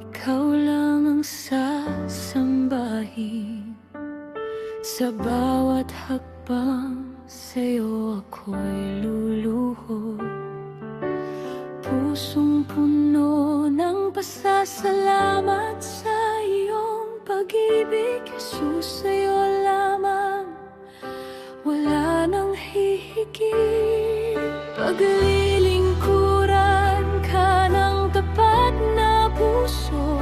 ikaw lang ang sasambahin. Sa bawat hakbang sa'yo ako'y luluhod. Pusong puno ng pasasalamat sa iyong pag-ibig, Jesus, sa'yo lamang, wala nang hihigit. Paglilingkuran ka ng tapat na puso,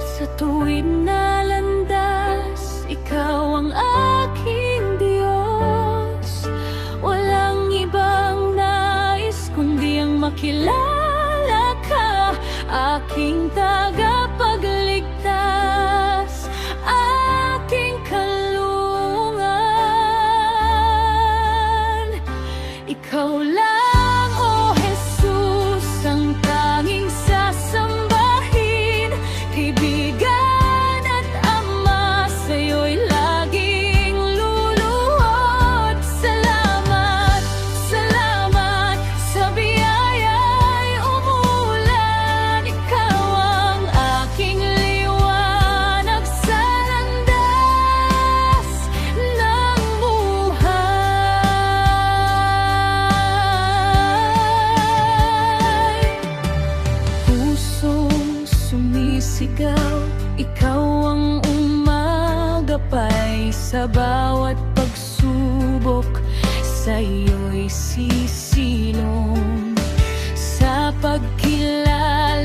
sa tuwid na landas, ikaw ang aking Diyos. Walang ibang nais kundi ang makilala ka, aking tagapagligtas, aking kalungan. Ikaw lang, O Jesus, ang tanging sasambahin. Kaibigan at Ama, sa'yo'y laging luluhod. Salamat, salamat sa biyaya'y umulan. Ikaw ang aking liwanag sa landas ng buhay. Pusong sumisigaw, ikaw ang umagapay. Sa bawat pagsubok, sa iyo'y sisilong. Sa pagkilala